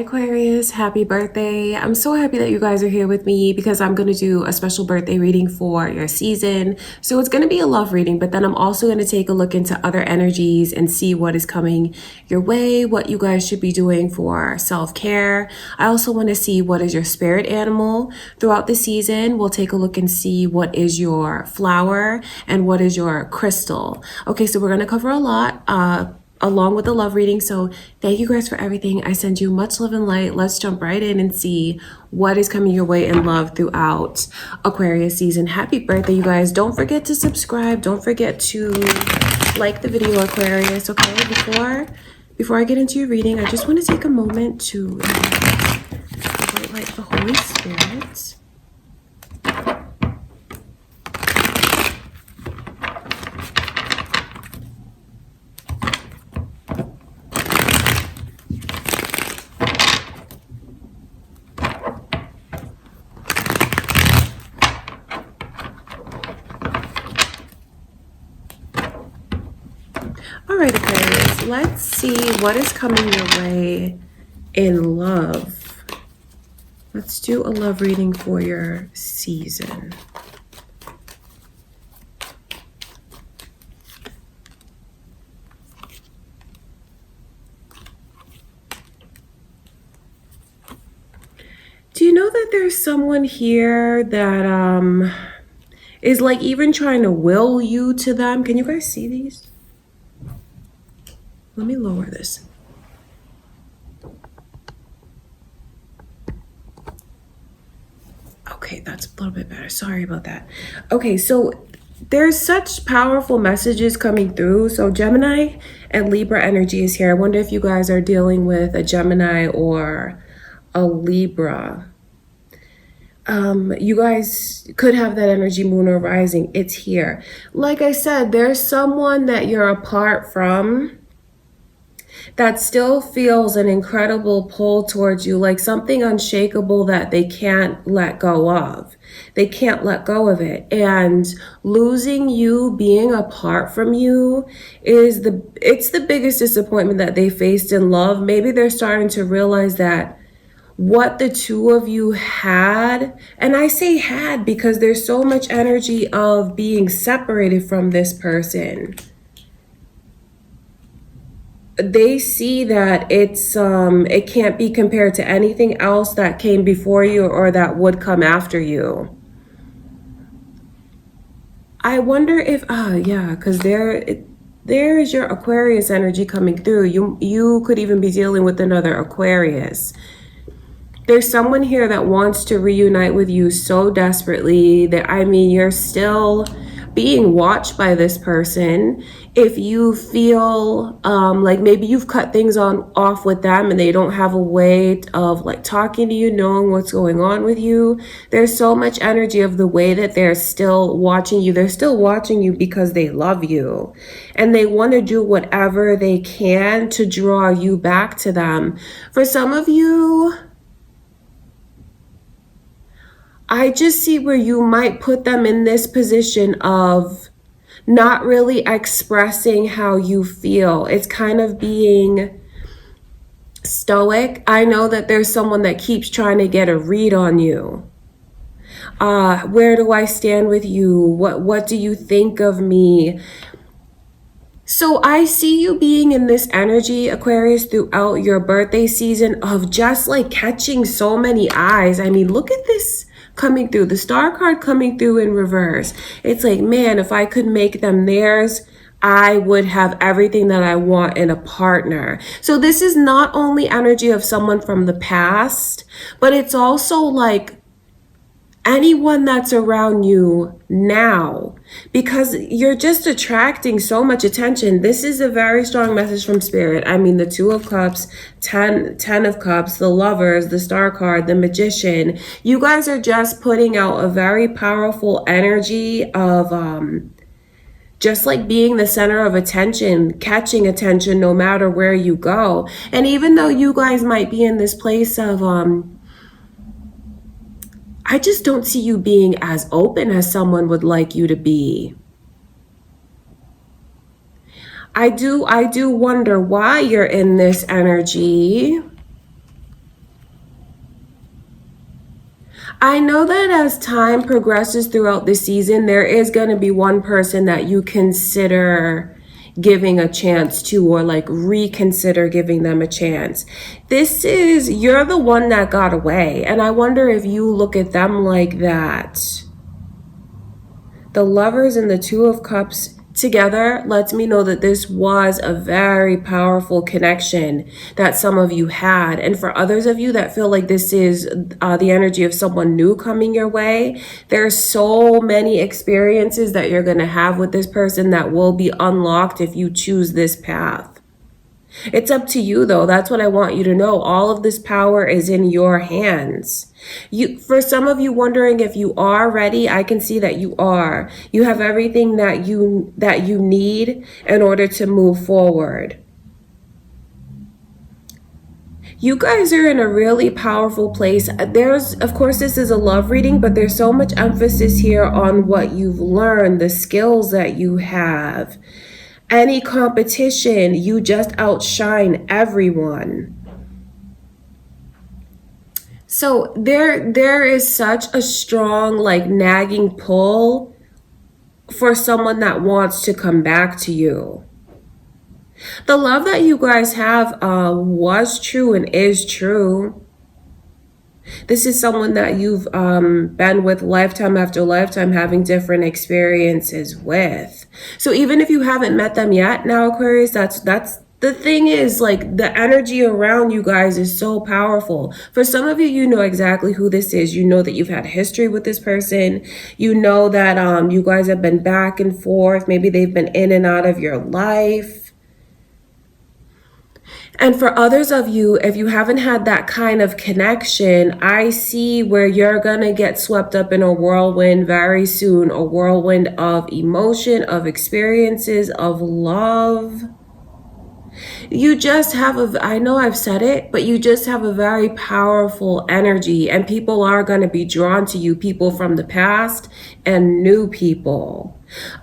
Aquarius, happy birthday. I'm so happy that you guys are here with me because I'm going to do a special birthday reading for your season. So it's going to be a love reading, but then I'm also going to take a look into other energies and see what is coming your way, what you guys should be doing for self-care. I also want to see what is your spirit animal throughout the season. We'll take a look and see what is your flower and what is your crystal. Okay, so we're going to cover a lot. Along with the love reading. So thank you guys for everything. I send you much love and light. Let's jump right in and see what is coming your way in love throughout Aquarius season. Happy birthday, you guys. Don't forget to subscribe. Don't forget to like the video, Aquarius. Okay, before I get into your reading, I just want to take a moment to invite the Holy Spirit. All right, Aquarius, let's see what is coming your way in love. Let's do a love reading for your season. Do you know that there's someone here that is like even trying to will you to them? Can you guys see these? Let me lower this. Okay, that's a little bit better. Sorry about that. Okay, so there's such powerful messages coming through. So Gemini and Libra energy is here. I wonder if you guys are dealing with a Gemini or a Libra. You guys could have that energy, moon or rising. It's here. Like I said, there's someone that you're apart from that still feels an incredible pull towards you, like something unshakable that they can't let go of. They can't let go of it. And losing you, being apart from you it's the biggest disappointment that they faced in love. Maybe they're starting to realize that what the two of you had, and I say had because there's so much energy of being separated from this person. They see that it can't be compared to anything else that came before you or that would come after you. I wonder if because there is your Aquarius energy coming through. You could even be dealing with another Aquarius. There's someone here that wants to reunite with you so desperately that, you're still being watched by this person. If you feel like maybe you've cut things off with them and they don't have a way of like talking to you, knowing what's going on with you, there's so much energy of the way that they're still watching you. They're still watching you because they love you and they want to do whatever they can to draw you back to them. For some of you, I just see where you might put them in this position of not really expressing how you feel. It's kind of being stoic. I know that there's someone that keeps trying to get a read on you. Where do I stand with you? What do you think of me? So I see you being in this energy, Aquarius, throughout your birthday season of just like catching so many eyes. Look at this coming through, the star card coming through in reverse. It's like, man, if I could make them theirs, I would have everything that I want in a partner. So this is not only energy of someone from the past, but it's also like anyone that's around you now, because you're just attracting so much attention. This is a very strong message from Spirit. The Two of Cups, 10 of Cups, the Lovers, the Star card, the Magician. You guys are just putting out a very powerful energy of just like being the center of attention, catching attention no matter where you go. And even though you guys might be in this place of I just don't see you being as open as someone would like you to be. I do wonder why you're in this energy. I know that as time progresses throughout the season, there is going to be one person that you consider giving a chance to, or like reconsider giving them a chance. You're the one that got away. And I wonder if you look at them like that. The Lovers and the Two of Cups together lets me know that this was a very powerful connection that some of you had. And for others of you that feel like this is the energy of someone new coming your way, there's so many experiences that you're going to have with this person that will be unlocked if you choose this path. It's up to you, though. That's what I want you to know. All of this power is in your hands. For some of you wondering if you are ready, I can see that you are. You have everything that you need in order to move forward. You guys are in a really powerful place. Of course, this is a love reading, but there's so much emphasis here on what you've learned, the skills that you have. Any competition, you just outshine everyone. So there is such a strong, like, nagging pull for someone that wants to come back to you. The love that you guys have was true and is true. This is someone that you've been with lifetime after lifetime, having different experiences with. So even if you haven't met them yet now, Aquarius, that's the thing is, like, the energy around you guys is so powerful. For some of you, you know exactly who this is. You know that you've had a history with this person. You know that you guys have been back and forth. Maybe they've been in and out of your life. And for others of you, if you haven't had that kind of connection, I see where you're going to get swept up in a whirlwind very soon, a whirlwind of emotion, of experiences, of love. You just have I know I've said it, but you just have a very powerful energy, and people are going to be drawn to you, people from the past and new people.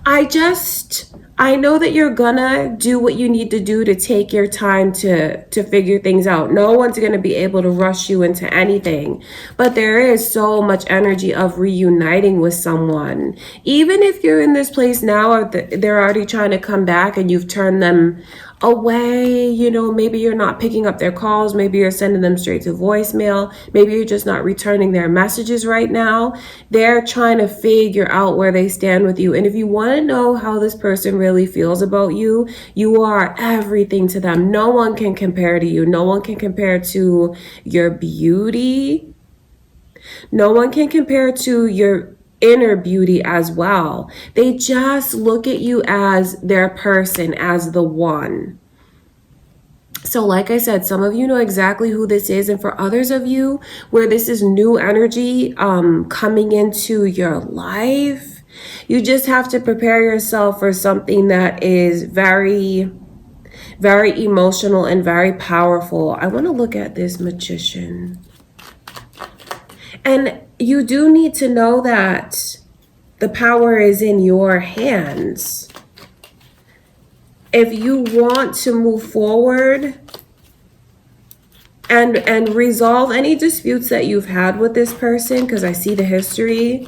I know that you're gonna do what you need to do to take your time to figure things out. No one's gonna be able to rush you into anything, but there is so much energy of reuniting with someone. Even if you're in this place now, or they're already trying to come back and you've turned them away, maybe you're not picking up their calls, maybe you're sending them straight to voicemail, maybe you're just not returning their messages right now. They're trying to figure out where they stand with you. And if you want to know how this person really feels about you, you are everything to them. No one can compare to you. No one can compare to your beauty. No one can compare to your inner beauty as well. They just look at you as their person, as the one. So like I said, some of you know exactly who this is. And for others of you where this is new energy coming into your life, you just have to prepare yourself for something that is very, very emotional and very powerful. I want to look at this Magician. And you do need to know that the power is in your hands. If you want to move forward and resolve any disputes that you've had with this person, because I see the history,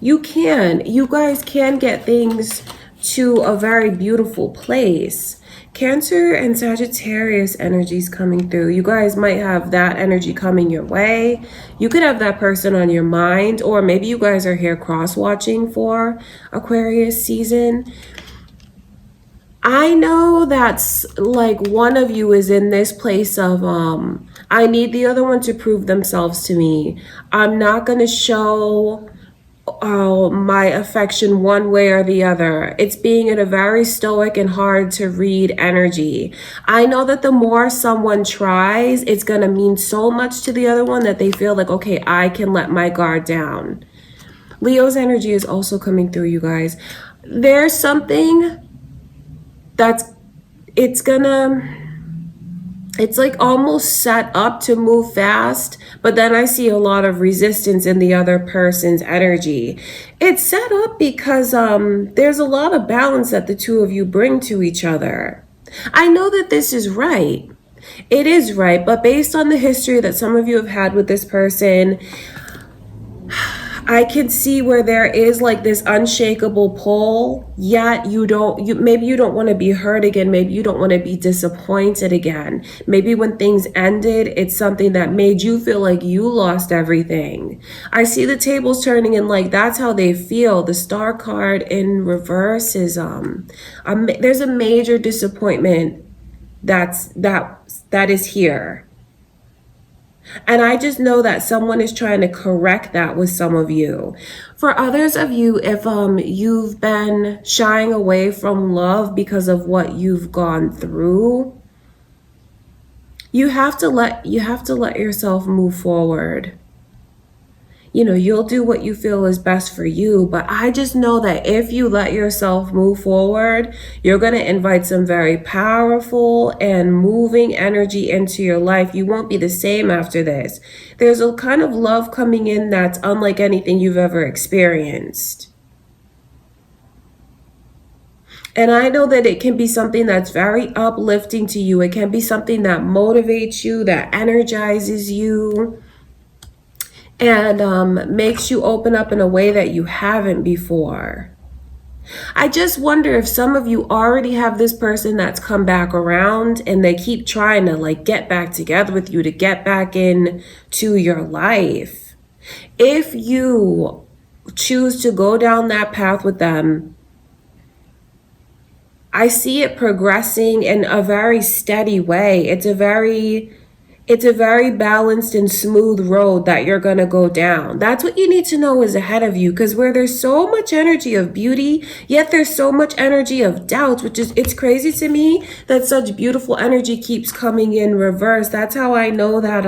you guys can get things to a very beautiful place. Cancer and Sagittarius energies coming through. You guys might have that energy coming your way. You could have that person on your mind, or maybe you guys are here cross-watching for Aquarius season. I know that's like one of you is in this place of, I need the other one to prove themselves to me. I'm not going to show my affection one way or the other. It's being in a very stoic and hard to read energy. I know that the more someone tries, it's going to mean so much to the other one that they feel like, okay, I can let my guard down. Leo's energy is also coming through, you guys. There's something it's like almost set up to move fast, but then I see a lot of resistance in the other person's energy. It's set up because there's a lot of balance that the two of you bring to each other. I know that this is right. It is right, but based on the history that some of you have had with this person, I can see where there is like this unshakable pull, yet maybe you don't want to be hurt again. Maybe you don't want to be disappointed again. Maybe when things ended, it's something that made you feel like you lost everything. I see the tables turning and like that's how they feel. The star card in reverse is there's a major disappointment that is here. And I just know that someone is trying to correct that with some of you. For others of you, if you've been shying away from love because of what you've gone through, you have to let yourself move forward. You know, you'll do what you feel is best for you. But I just know that if you let yourself move forward, you're going to invite some very powerful and moving energy into your life. You won't be the same after this. There's a kind of love coming in that's unlike anything you've ever experienced. And I know that it can be something that's very uplifting to you. It can be something that motivates you, that energizes you, and makes you open up in a way that you haven't before. I just wonder if some of you already have this person that's come back around and they keep trying to like get back together with you, to get back into your life. If you choose to go down that path with them, I see it progressing in a very steady way. It's a very balanced and smooth road that you're going to go down. That's what you need to know is ahead of you, because where there's so much energy of beauty, yet there's so much energy of doubt, it's crazy to me that such beautiful energy keeps coming in reverse. That's how I know that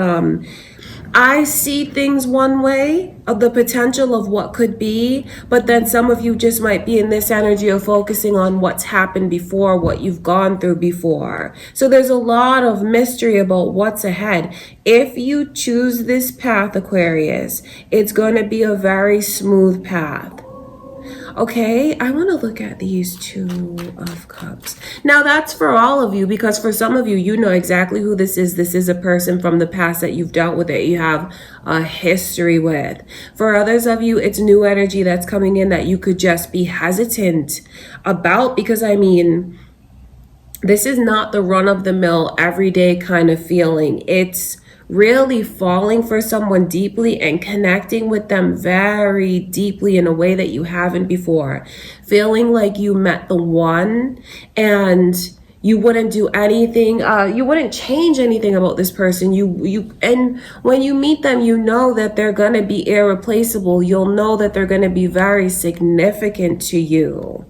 I see things one way, of the potential of what could be, but then some of you just might be in this energy of focusing on what's happened before, what you've gone through before. So there's a lot of mystery about what's ahead. If you choose this path, Aquarius, it's going to be a very smooth path. Okay, I want to look at these Two of Cups. Now that's for all of you, because for some of you, you know exactly who this is. This is a person from the past that you've dealt with, that you have a history with. For others of you, it's new energy that's coming in that you could just be hesitant about, because I mean, this is not the run-of-the-mill everyday kind of feeling. It's really falling for someone deeply and connecting with them very deeply in a way that you haven't before. Feeling like you met the one and you wouldn't do anything, you wouldn't change anything about this person. And when you meet them, you know that they're gonna be irreplaceable. You'll know that they're gonna be very significant to you.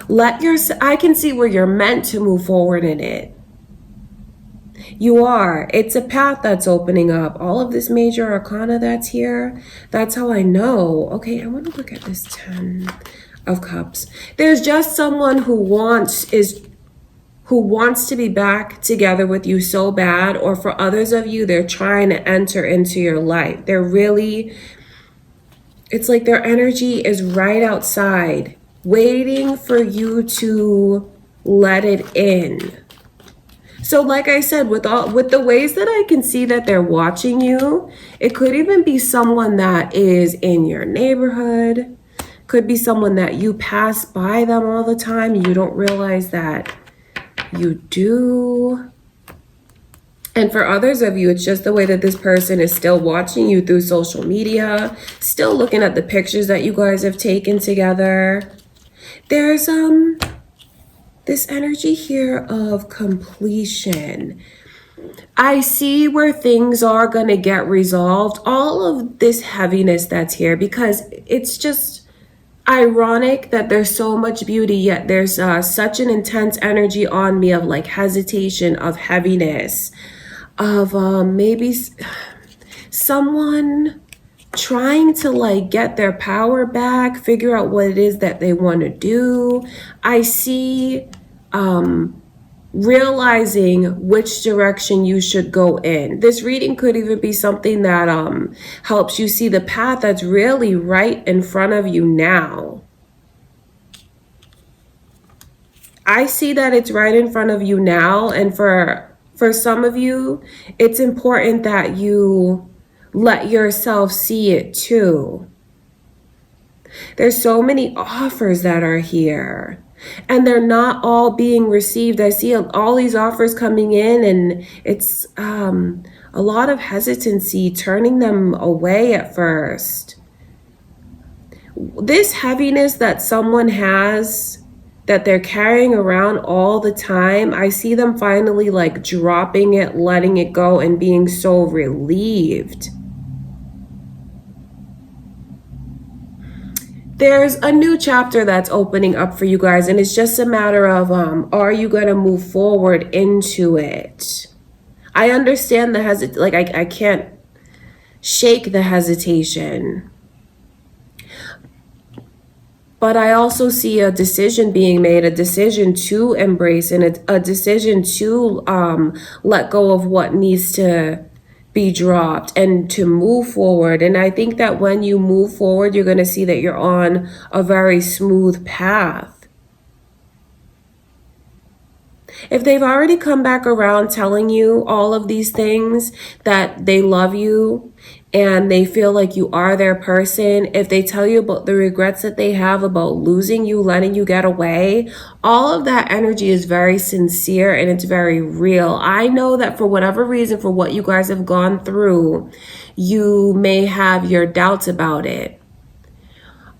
I can see where you're meant to move forward in it. You are. It's a path that's opening up. All of this major arcana that's here, that's how I know. Okay, I want to look at this 10 of Cups. There's just someone who wants to be back together with you so bad, or for others of you, they're trying to enter into your life. It's like their energy is right outside, waiting for you to let it in. So like I said, with the ways that I can see that they're watching you, it could even be someone that is in your neighborhood. Could be someone that you pass by them all the time. You don't realize that you do. And for others of you, it's just the way that this person is still watching you through social media, still looking at the pictures that you guys have taken together. There's this energy here of completion. I see where things are going to get resolved. All of this heaviness that's here, because it's just ironic that there's so much beauty, yet there's such an intense energy on me of like hesitation, of heaviness, of maybe someone trying to like get their power back, figure out what it is that they want to do. I see realizing which direction you should go in. This reading could even be something that helps you see the path that's really right in front of you now. I see that it's right in front of you now, and for some of you, it's important that you let yourself see it too. There's so many offers that are here, and they're not all being received. I see all these offers coming in, and it's a lot of hesitancy, turning them away at first. This heaviness that someone has, that they're carrying around all the time, I see them finally like dropping it, letting it go, and being so relieved. There's a new chapter that's opening up for you guys, and it's just a matter of are you going to move forward into it? I understand the I can't shake the hesitation. But I also see a decision being made, a decision to embrace, and a decision to let go of what needs to be dropped and to move forward. And I think that when you move forward, you're going to see that you're on a very smooth path. If they've already come back around telling you all of these things, that they love you and they feel like you are their person, if they tell you about the regrets that they have about losing you, letting you get away, all of that energy is very sincere and it's very real. I know that for whatever reason, for what you guys have gone through, you may have your doubts about it.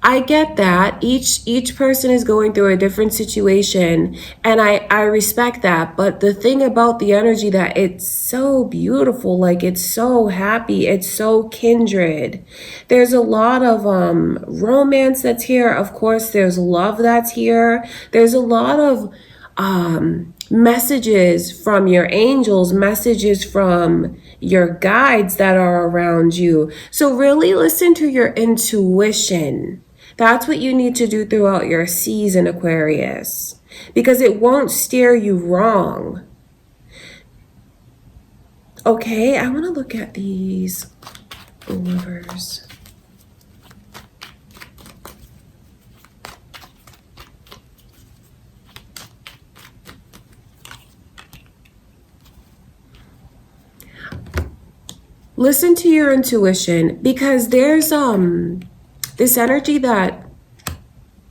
I get that. Each person is going through a different situation, and I respect that. But the thing about the energy, that it's so beautiful, like it's so happy, it's so kindred. There's a lot of romance that's here. Of course, there's love that's here. There's a lot of messages from your angels, messages from your guides that are around you. So really listen to your intuition. That's what you need to do throughout your season, Aquarius, because it won't steer you wrong. Okay, I want to look at these lovers. Listen to your intuition, because there's this energy that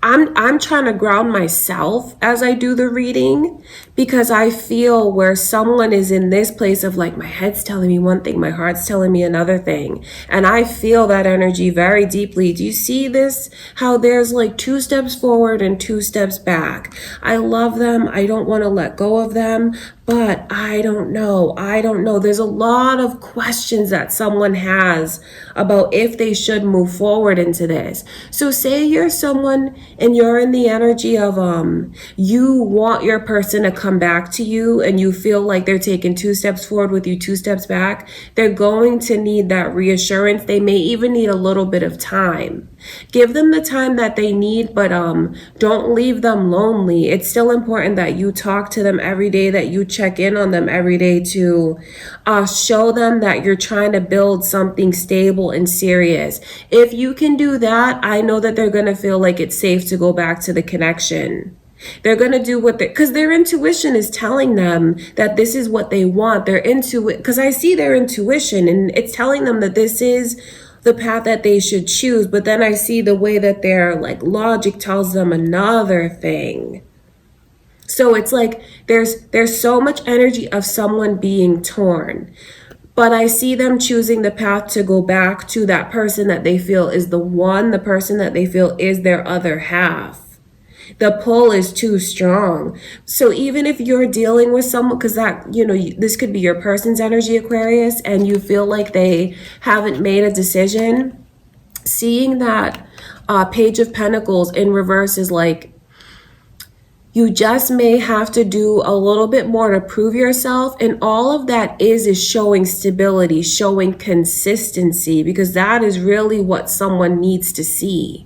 I'm trying to ground myself as I do the reading, because I feel where someone is in this place of like, my head's telling me one thing, my heart's telling me another thing. And I feel that energy very deeply. Do you see this? How there's like 2 steps forward and 2 steps back. I love them. I don't want to let go of them, but I don't know. There's a lot of questions that someone has about if they should move forward into this. So say you're someone and you're in the energy of you want your person to come back to you, and you feel like they're taking 2 steps forward with you, 2 steps back. They're going to need that reassurance. They may even need a little bit of time. Give them the time that they need, but don't leave them lonely. It's still important that you talk to them every day, that you check in on them every day to show them that you're trying to build something stable and serious. If you can do that, I know that they're going to feel like it's safe to go back to the connection. They're going to do because their intuition is telling them that this is what they want. Because I see their intuition and it's telling them that this is the path that they should choose. But then I see the way that their like logic tells them another thing. So it's like there's so much energy of someone being torn. But I see them choosing the path to go back to that person that they feel is the one, the person that they feel is their other half. The pull is too strong. So even if you're dealing with someone, because this could be your person's energy, Aquarius, and you feel like they haven't made a decision, seeing that Page of Pentacles in reverse is like, you just may have to do a little bit more to prove yourself. And all of that is showing stability, showing consistency, because that is really what someone needs to see.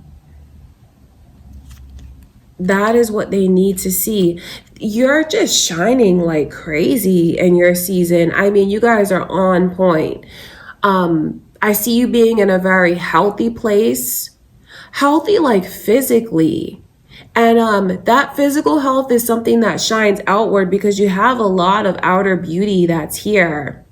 That is what they need to see. You're just shining like crazy in your season. I mean, you guys are on point. I see you being in a very healthy place. Healthy like physically. And that physical health is something that shines outward because you have a lot of outer beauty that's here.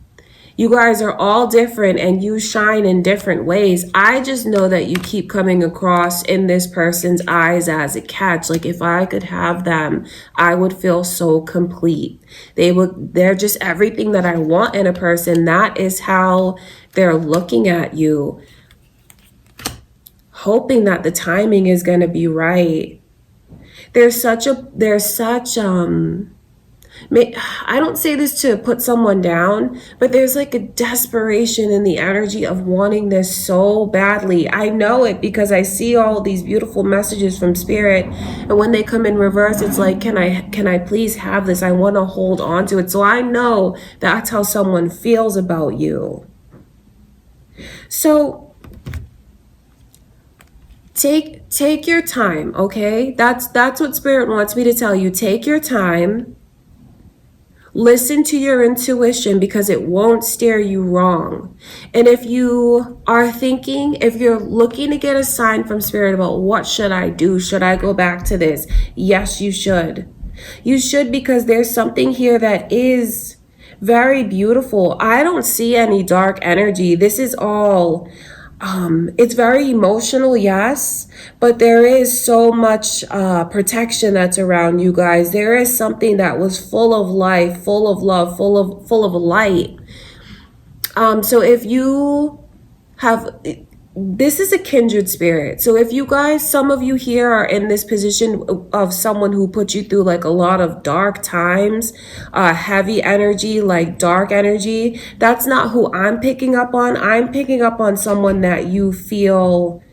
You guys are all different and you shine in different ways. I just know that you keep coming across in this person's eyes as a catch. Like if I could have them, I would feel so complete. They're just everything that I want in a person. That is how they're looking at you, hoping that the timing is going to be right. There's such I don't say this to put someone down, but there's like a desperation in the energy of wanting this so badly. I know it because I see all these beautiful messages from spirit, and when they come in reverse, it's like, can I please have this? I want to hold on to it. So I know that's how someone feels about you. So take your time, okay? That's what spirit wants me to tell you. Take your time. Listen to your intuition because it won't steer you wrong. And if you are thinking, if you're looking to get a sign from spirit about what should I do? Should I go back to this? Yes, you should. You should, because there's something here that is very beautiful. I don't see any dark energy. This is all it's very emotional, yes, but there is so much protection that's around you guys. There is something that was full of life, full of love, full of light. So if you have, this is a kindred spirit. So if you guys, some of you here are in this position of someone who put you through like a lot of dark times, heavy energy, like dark energy, that's not who I'm picking up on. I'm picking up on someone that you feel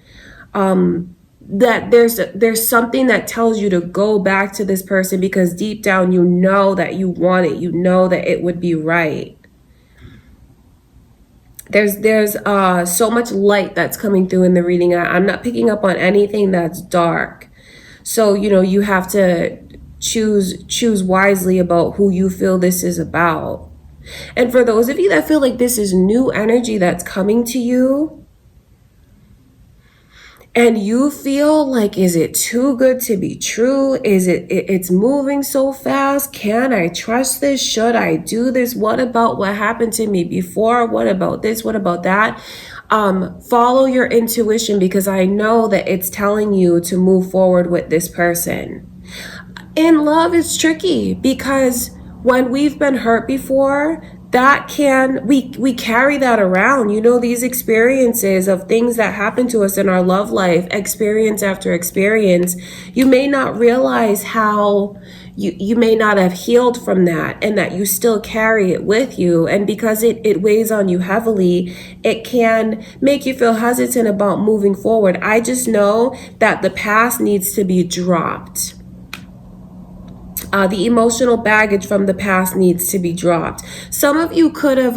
that there's something that tells you to go back to this person because deep down you know that you want it. You know that it would be right. There's so much light that's coming through in the reading. I'm not picking up on anything that's dark. So, you have to choose wisely about who you feel this is about. And for those of you that feel like this is new energy that's coming to you, and you feel like, is it too good to be true? It's moving so fast? Can I trust this? Should I do this? What about what happened to me before? What about this? What about that? Follow your intuition because I know that it's telling you to move forward with this person. In love, it's tricky because when we've been hurt before, we carry that around, these experiences of things that happen to us in our love life, experience after experience. You may not realize how you may not have healed from that and that you still carry it with you. And because it weighs on you heavily, it can make you feel hesitant about moving forward. I just know that the past needs to be dropped. The emotional baggage from the past needs to be dropped. Some of you could have,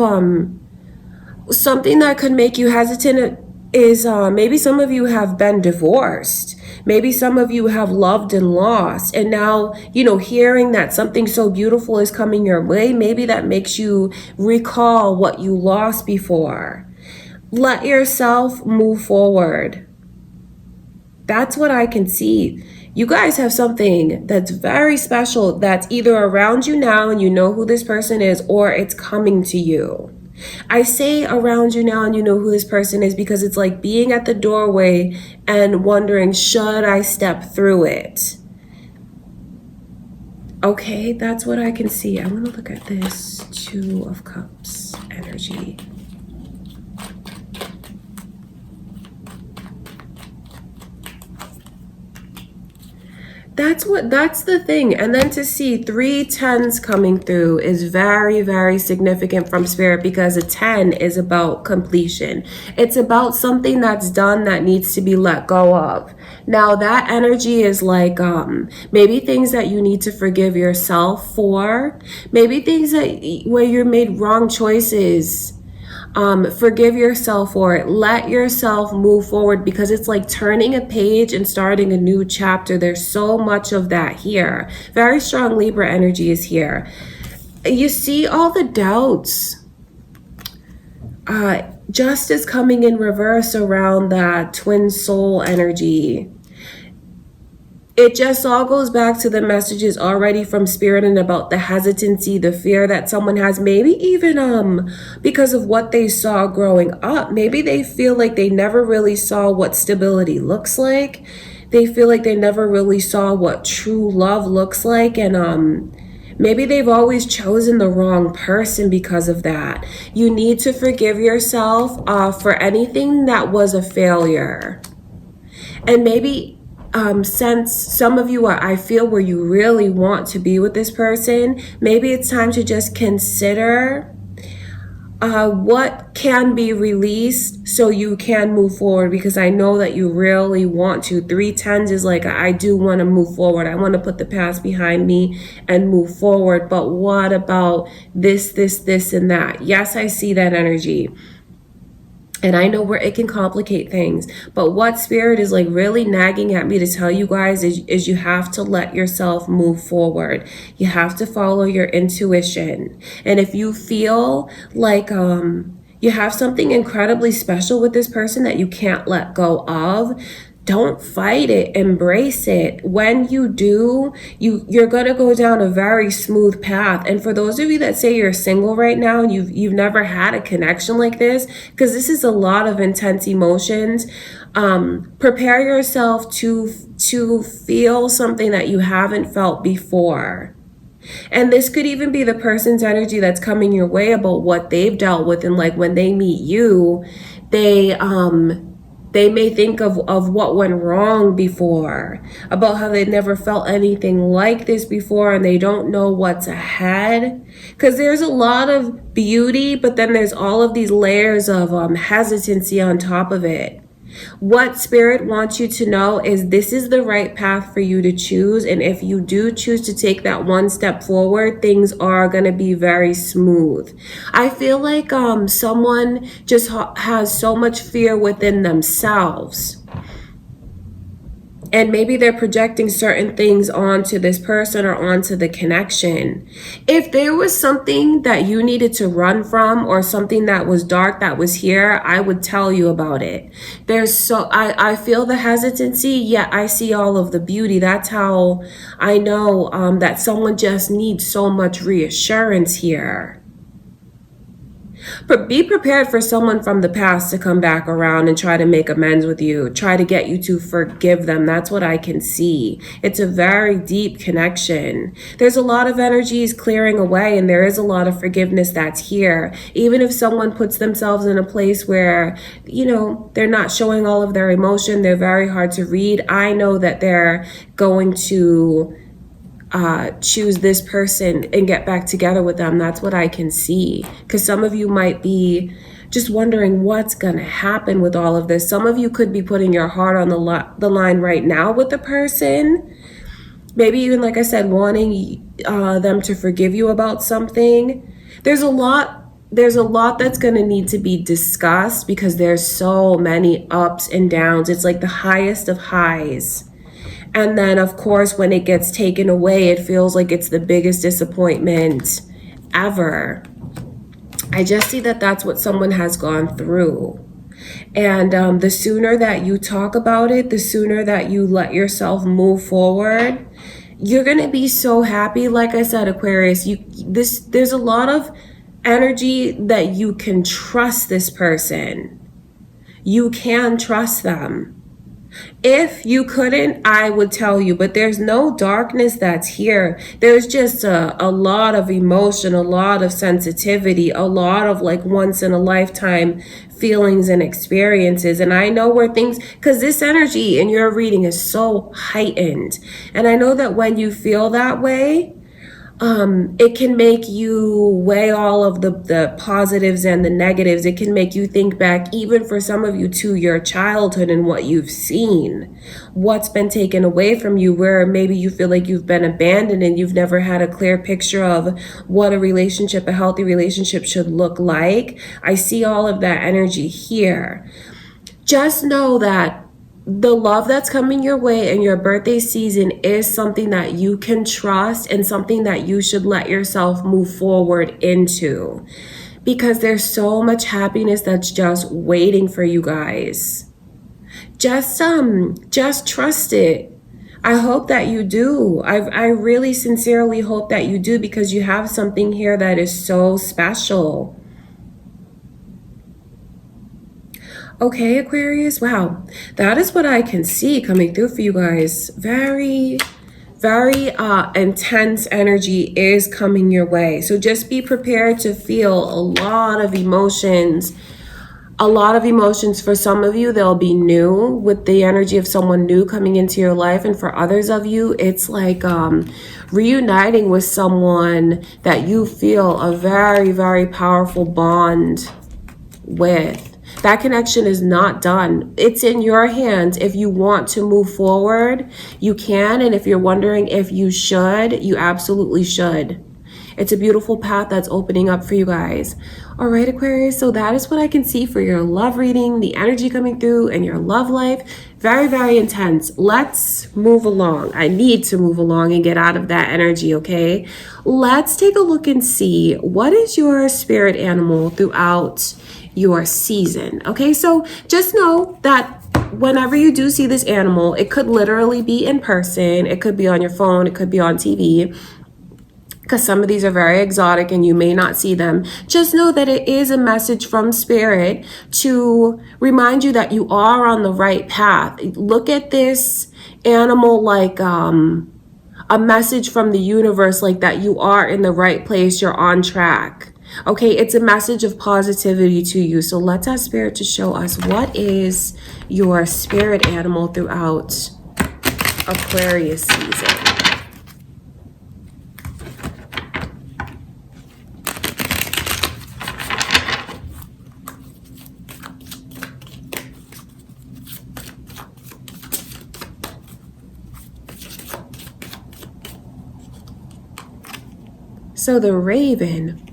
something that could make you hesitant is maybe some of you have been divorced. Maybe some of you have loved and lost. And now, hearing that something so beautiful is coming your way, maybe that makes you recall what you lost before. Let yourself move forward. That's what I can see. You guys have something that's very special that's either around you now and you know who this person is, or it's coming to you. I say around you now and you know who this person is because it's like being at the doorway and wondering, should I step through it? Okay, that's what I can see. I want to look at this 2 of Cups energy. That's the thing. And then to see 3 10s coming through is very, very significant from spirit because a 10 is about completion. It's about something that's done that needs to be let go of. Now that energy is like maybe things that you need to forgive yourself for, maybe things where you made wrong choices. Forgive yourself for it. Let yourself move forward because it's like turning a page and starting a new chapter. There's so much of that here. Very strong Libra energy is here. You see all the doubts. Justice coming in reverse around that twin soul energy. it just all goes back to the messages already from spirit and about the hesitancy, the fear that someone has, maybe even because of what they saw growing up. Maybe they feel like they never really saw what stability looks like. They feel like they never really saw what true love looks like, and maybe they've always chosen the wrong person because of that. You need to forgive yourself for anything that was a failure. And maybe since some of you are, I feel, where you really want to be with this person, maybe it's time to just consider what can be released so you can move forward, because I know that you really want to. 3 10s is like, I do want to move forward. I want to put the past behind me and move forward. But what about this, and that? Yes, I see that energy. And I know where it can complicate things. But what spirit is like really nagging at me to tell you guys is you have to let yourself move forward. You have to follow your intuition. And if you feel like you have something incredibly special with this person that you can't let go of, don't fight it, embrace it. When you do, you're gonna go down a very smooth path. And for those of you that say you're single right now and you've never had a connection like this, because this is a lot of intense emotions, prepare yourself to feel something that you haven't felt before. And this could even be the person's energy that's coming your way about what they've dealt with, and like when they meet you, they may think of what went wrong before, about how they never felt anything like this before, and they don't know what's ahead. Because there's a lot of beauty, but then there's all of these layers of hesitancy on top of it. What spirit wants you to know is this is the right path for you to choose. And if you do choose to take that one step forward, things are going to be very smooth. I feel like someone just has so much fear within themselves. And maybe they're projecting certain things onto this person or onto the connection. If there was something that you needed to run from, or something that was dark that was here, I would tell you about it. I feel the hesitancy, yet I see all of the beauty. That's how I know that someone just needs so much reassurance here. But be prepared for someone from the past to come back around and try to make amends with you, try to get you to forgive them. That's what I can see. It's a very deep connection. There's a lot of energies clearing away, and there is a lot of forgiveness that's here. Even if someone puts themselves in a place where, they're not showing all of their emotion, they're very hard to read, I know that they're going to choose this person and get back together with them. That's what I can see. Because some of you might be just wondering what's going to happen with all of this. Some of you could be putting your heart on the line right now with the person. Maybe even, like I said, wanting them to forgive you about something. There's a lot that's going to need to be discussed, because there's so many ups and downs. It's like the highest of highs. And then, of course, when it gets taken away, it feels like it's the biggest disappointment ever. I just see that that's what someone has gone through. And the sooner that you talk about it, the sooner that you let yourself move forward, you're going to be so happy. Like I said, Aquarius, there's a lot of energy that you can trust this person. You can trust them. If you couldn't, I would tell you, but there's no darkness that's here. There's just a lot of emotion, a lot of sensitivity, a lot of like once in a lifetime feelings and experiences. And I know where things, because this energy in your reading is so heightened. And I know that when you feel that way, it can make you weigh all of the positives and the negatives. It can make you think back, even for some of you, to your childhood and what you've seen, what's been taken away from you, where maybe you feel like you've been abandoned and you've never had a clear picture of what a healthy relationship should look like. I see all of that energy here. Just know that the love that's coming your way in your birthday season is something that you can trust, and something that you should let yourself move forward into, because there's so much happiness that's just waiting for you guys. Just trust it. I hope that you do. I really sincerely hope that you do, because you have something here that is so special. Okay, Aquarius. Wow. That is what I can see coming through for you guys. Very, very intense energy is coming your way. So just be prepared to feel a lot of emotions. A lot of emotions. For some of you, they'll be new, with the energy of someone new coming into your life. And for others of you, it's like reuniting with someone that you feel a very, very powerful bond with. That connection is not done. It's in your hands. If you want to move forward, you can. And if you're wondering if you should, you absolutely should. It's a beautiful path that's opening up for you guys. All right, Aquarius. So that is what I can see for your love reading, the energy coming through, and your love life. Very, very intense. Let's move along. I need to move along and get out of that energy, okay? Let's take a look and see, what is your spirit animal throughout your season. Okay, so just know that whenever you do see this animal, it could literally be in person, it could be on your phone, it could be on TV, because some of these are very exotic and you may not see them. Just know that it is a message from spirit to remind you that you are on the right path. Look at this animal like a message from the universe, like that you are in the right place, you're on track. Okay, it's a message of positivity to you. So let's ask spirit to show us, what is your spirit animal throughout Aquarius season. So the Raven.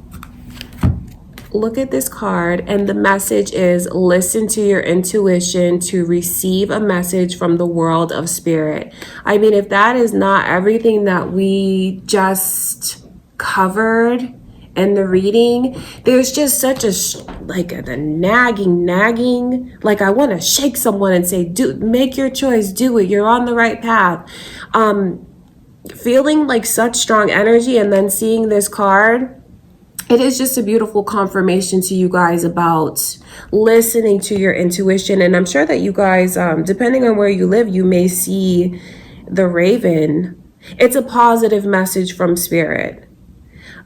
Look at this card, and the message is, listen to your intuition to receive a message from the world of spirit. I mean, if that is not everything that we just covered in the reading, there's just such a the nagging, like I want to shake someone and say, make your choice, do it, you're on the right path. Feeling like such strong energy, and then seeing this card, it is just a beautiful confirmation to you guys about listening to your intuition. And I'm sure that you guys, depending on where you live, you may see the Raven. It's a positive message from spirit.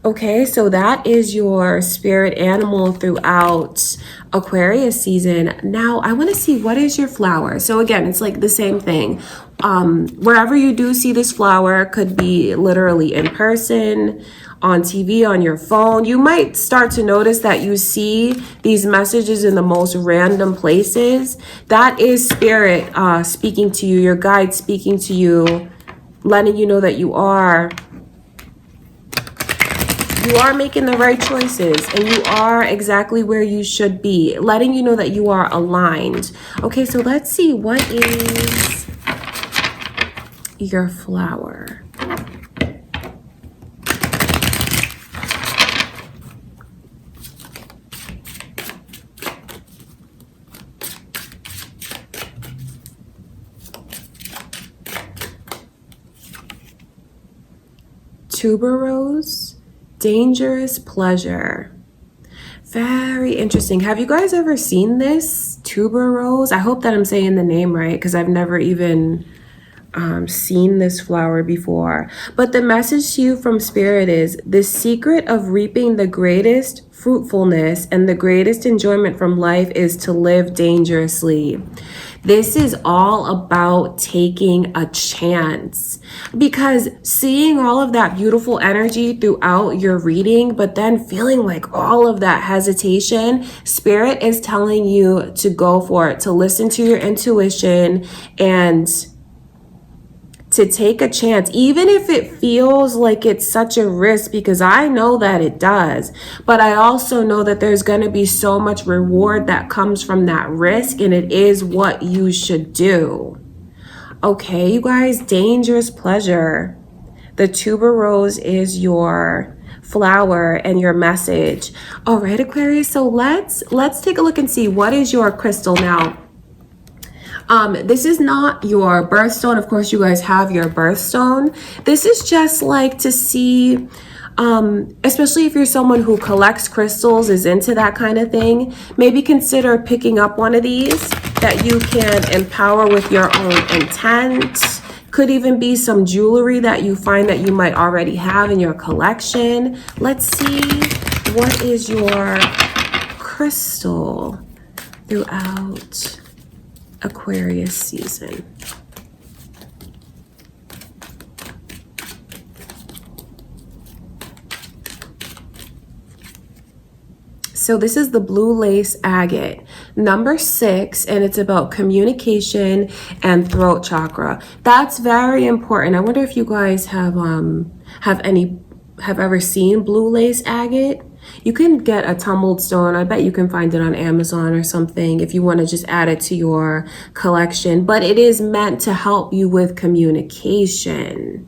Okay, so that is your spirit animal throughout Aquarius season. Now, I want to see, what is your flower? So again, it's like the same thing. Wherever you do see this flower, could be literally in person, on TV, on your phone. You might start to notice that you see these messages in the most random places. That is spirit speaking to you, your guide speaking to you, letting you know that you are making the right choices, and you are exactly where you should be, letting you know that you are aligned. Okay, so let's see, what is your flower? Tuberose, dangerous pleasure. Very interesting. Have you guys ever seen this tuberose? I hope that I'm saying the name right, because I've never even seen this flower before. But the message to you from spirit is, the secret of reaping the greatest fruitfulness and the greatest enjoyment from life is to live dangerously. This is all about taking a chance, because seeing all of that beautiful energy throughout your reading, but then feeling like all of that hesitation, spirit is telling you to go for it, to listen to your intuition and to take a chance, even if it feels like it's such a risk, because I know that it does. But I also know that there's going to be so much reward that comes from that risk, and it is what you should do. Okay, you guys, dangerous pleasure. The tuberose is your flower and your message. All right, Aquarius, so let's take a look and see, what is your crystal now. This is not your birthstone. Of course, you guys have your birthstone. This is just like to see, especially if you're someone who collects crystals, is into that kind of thing, maybe consider picking up one of these that you can empower with your own intent. Could even be some jewelry that you find that you might already have in your collection. Let's see, what is your crystal throughout Aquarius season? So this is the blue lace agate, number 6, and it's about communication and throat chakra. That's very important. I wonder if you guys have ever seen blue lace agate. You can get a tumbled stone. I bet you can find it on Amazon or something if you want to just add it to your collection. But it is meant to help you with communication.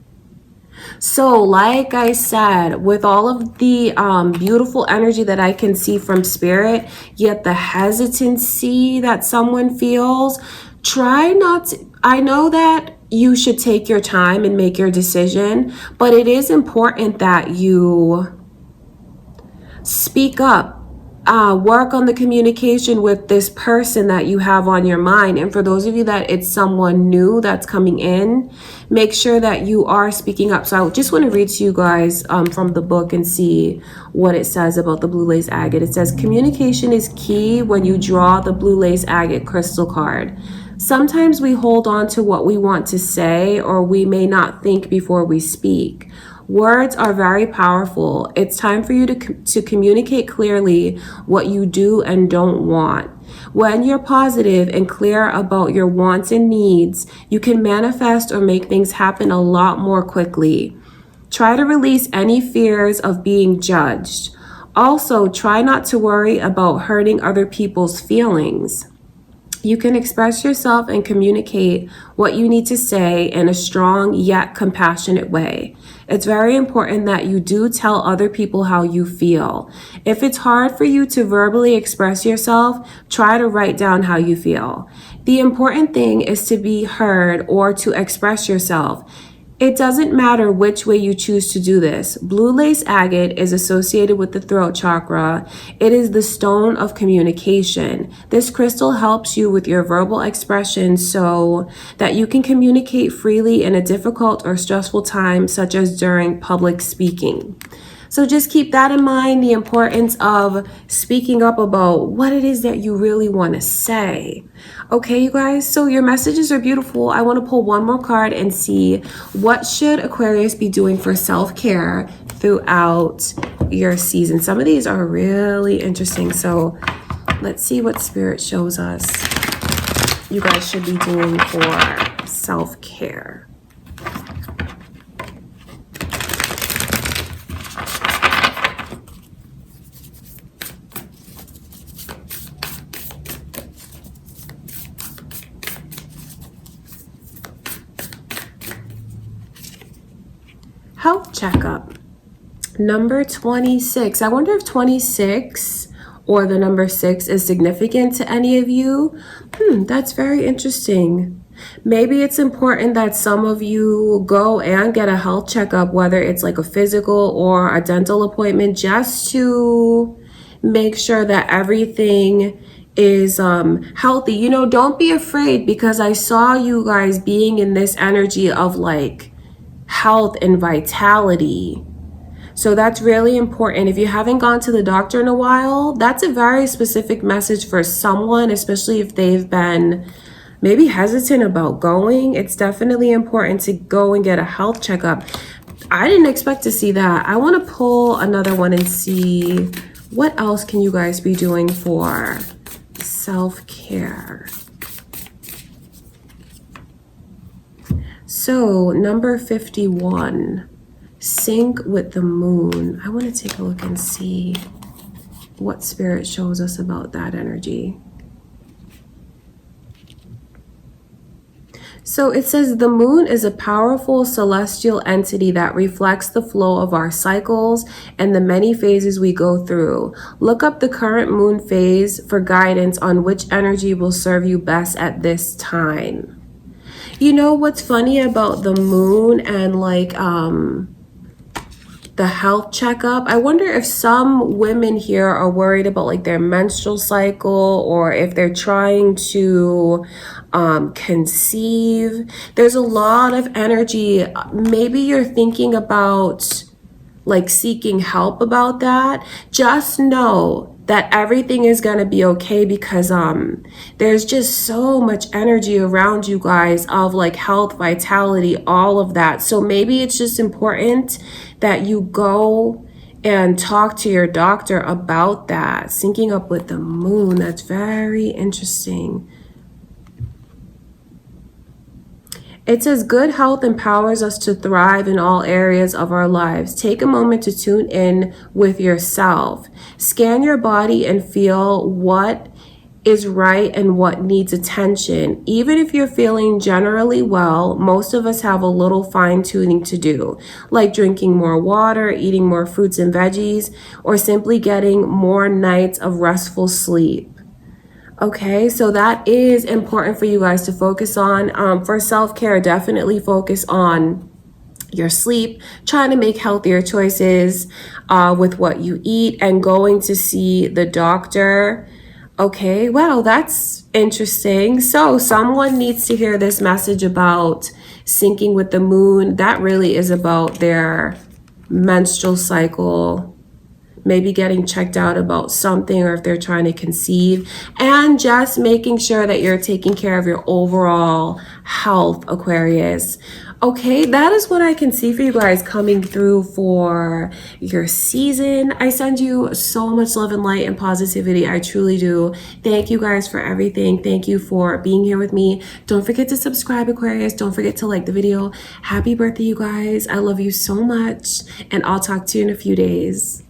So like I said, with all of the beautiful energy that I can see from spirit, yet the hesitancy that someone feels, try not to, I know that you should take your time and make your decision, but it is important that you speak up. Work on the communication with this person that you have on your mind. And for those of you that it's someone new that's coming in, make sure that you are speaking up. So I just want to read to you guys from the book and see what it says about the blue lace agate. It says, communication is key when you draw the blue lace agate crystal card. Sometimes we hold on to what we want to say, or we may not think before we speak. Words are very powerful. It's time for you to communicate clearly what you do and don't want. When you're positive and clear about your wants and needs, you can manifest or make things happen a lot more quickly. Try to release any fears of being judged. Also, try not to worry about hurting other people's feelings. You can express yourself and communicate what you need to say in a strong yet compassionate way. It's very important that you do tell other people how you feel. If it's hard for you to verbally express yourself, try to write down how you feel. The important thing is to be heard or to express yourself. It doesn't matter which way you choose to do this. Blue lace agate is associated with the throat chakra. It is the stone of communication. This crystal helps you with your verbal expression so that you can communicate freely in a difficult or stressful time, such as during public speaking. So just keep that in mind, the importance of speaking up about what it is that you really want to say. Okay, you guys, so your messages are beautiful. I want to pull one more card and see what should Aquarius be doing for self-care throughout your season. Some of these are really interesting. So let's see what Spirit shows us you guys should be doing for self-care. Health checkup. Number 26. I wonder if 26 or the number 6 is significant to any of you. That's very interesting. Maybe it's important that some of you go and get a health checkup, whether it's like a physical or a dental appointment, just to make sure that everything is healthy. You know, don't be afraid, because I saw you guys being in this energy of like health and vitality. So that's really important. If you haven't gone to the doctor in a while, that's a very specific message for someone, especially if they've been maybe hesitant about going. It's definitely important to go and get a health checkup. I didn't expect to see that. I want to pull another one and see what else can you guys be doing for self-care. So number 51, sync with the moon. I want to take a look and see what Spirit shows us about that energy. So it says the moon is a powerful celestial entity that reflects the flow of our cycles and the many phases we go through. Look up the current moon phase for guidance on which energy will serve you best at this time. You know what's funny about the moon and like the health checkup? I wonder if some women here are worried about like their menstrual cycle, or if they're trying to conceive. There's a lot of energy. Maybe you're thinking about like seeking help about that. Just know that everything is going to be okay, because there's just so much energy around you guys of like health, vitality, all of that. So maybe it's just important that you go and talk to your doctor about that. Syncing up with the moon, that's very interesting. It says good health empowers us to thrive in all areas of our lives. Take a moment to tune in with yourself. Scan your body and feel what is right and what needs attention. Even if you're feeling generally well, most of us have a little fine tuning to do, like drinking more water, eating more fruits and veggies, or simply getting more nights of restful sleep. Okay, so that is important for you guys to focus on. For self-care, definitely focus on your sleep, trying to make healthier choices with what you eat, and going to see the doctor. Okay, wow, that's interesting. So someone needs to hear this message about syncing with the moon. That really is about their menstrual cycle, maybe getting checked out about something, or if they're trying to conceive, and just making sure that you're taking care of your overall health, Aquarius. Okay, that is what I can see for you guys coming through for your season. I send you so much love and light and positivity. I truly do. Thank you guys for everything. Thank you for being here with me. Don't forget to subscribe, Aquarius. Don't forget to like the video. Happy birthday, you guys. I love you so much, and I'll talk to you in a few days.